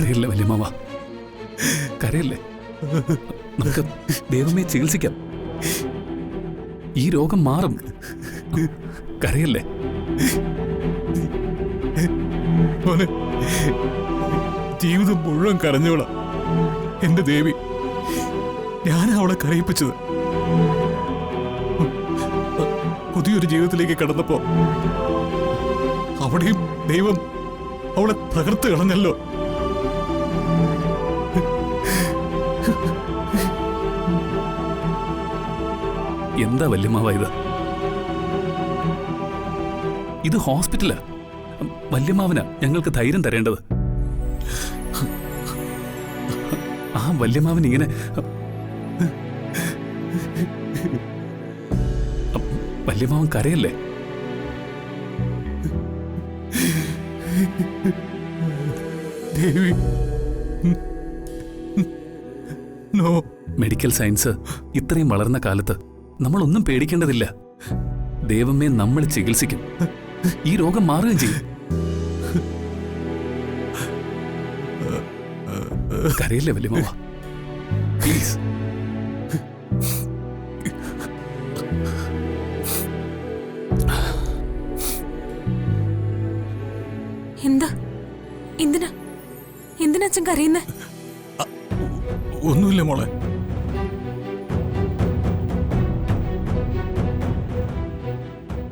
കരയല്ലേ വല്യമ്മാവ, കരയല്ലേ. നമുക്ക് ദൈവമേ ചികിത്സിക്കാം. ഈ രോഗം മാറും. കരയല്ലേ. ജീവിതം മുഴുവൻ കരഞ്ഞോളാം എന്റെ ദേവി. ഞാനാ അവളെ കരയിപ്പിച്ചത്. പുതിയൊരു ജീവിതത്തിലേക്ക് കടന്നപ്പോ അവിടെയും ദൈവം അവളെ തകർത്ത് കളഞ്ഞല്ലോ. എന്താ വല്യമ്മാവ ഇത്? ഇത് ഹോസ്പിറ്റലാ. വല്യമ്മാവനാ ഞങ്ങൾക്ക് ധൈര്യം തരേണ്ടത്. ആ വല്യമ്മാവൻ ഇങ്ങനെ വല്യമ്മാവൻ കരയല്ലേ. ദേവി, നോ. മെഡിക്കൽ സയൻസ് ഇത്രയും വളർന്ന കാലത്ത് നമ്മളൊന്നും പേടിക്കേണ്ടതില്ല. ദൈവമേ നമ്മൾ ചികിത്സിക്കും. ഈ രോഗം മാറുകയും ചെയ്യും. കരയില്ലേ വല്യമ്മാവ, പ്ലീസ്. എന്താ? എന്തിനാ അച്ഛൻ കരയുന്നേ? ഒന്നുമില്ല മോളെ.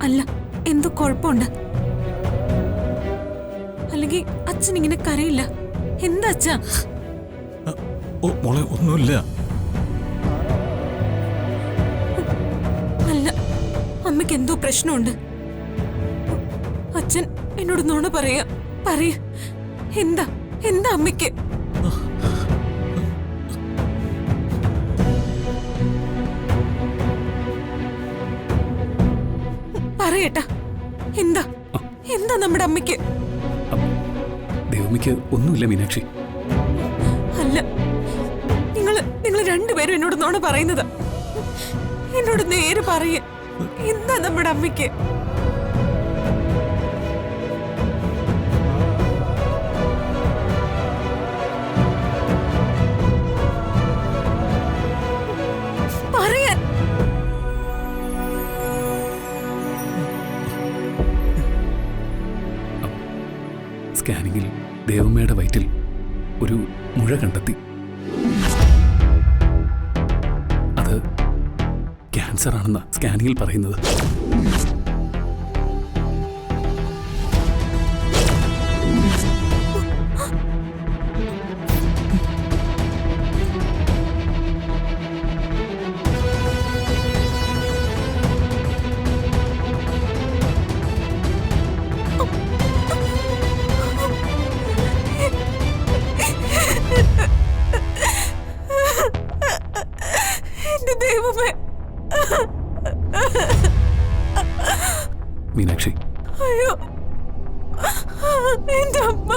അല്ല, എന്തോ കുഴപ്പമുണ്ട്. അല്ലെങ്കിൽ അച്ഛൻ ഇങ്ങനെ കരയില്ല. എന്താ അച്ഛാ? മോളെ ഒന്നുമില്ല. അല്ല, അമ്മയ്ക്ക് എന്തോ പ്രശ്നമുണ്ട്. അച്ഛൻ എന്നോട് നുണ പറയാ. എന്താ അമ്മയ്ക്ക്? പറയട്ടാ, എന്താ നമ്മുടെ അമ്മയ്ക്ക്? ദൈവമിക്ക് ഒന്നുമില്ല മീനാക്ഷി. അല്ല, നിങ്ങൾ രണ്ടുപേരും എന്നോട് നുണ പറയുന്നതാ. എന്നോട് നേരെ പറയ, എന്താ നമ്മുടെ അമ്മയ്ക്ക്? പറയാൻ. സ്കാനിങ്ങിൽ ദേവമ്മയുടെ വയറ്റിൽ ഒരു മുഴ കണ്ടെത്തി. അത് ക്യാൻസർ ആണെന്ന സ്കാനിങ്ങിൽ പറയുന്നത്. മീനാക്ഷി, അയ്യോ, എന്റെ അമ്മ.